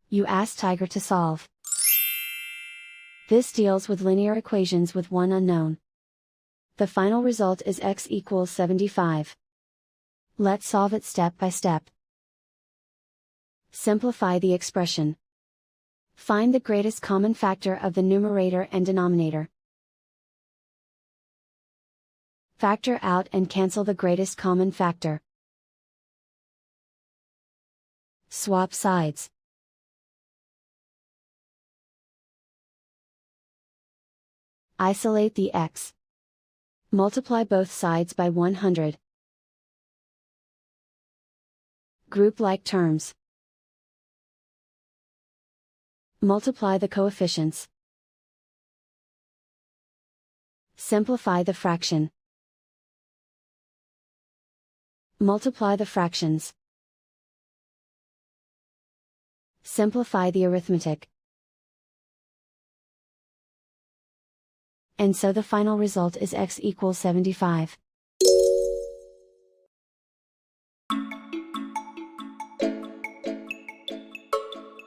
You ask Tiger to solve. This deals with linear equations with one unknown. The final result is x equals 75. Let's solve it step by step. Simplify the expression. Find the greatest common factor of the numerator and denominator. Factor out and cancel the greatest common factor. Swap sides. Isolate the x. Multiply both sides by 100. Group like terms. Multiply the coefficients. Simplify the fraction. Multiply the fractions. Simplify the arithmetic. And so the final result is x equals 75.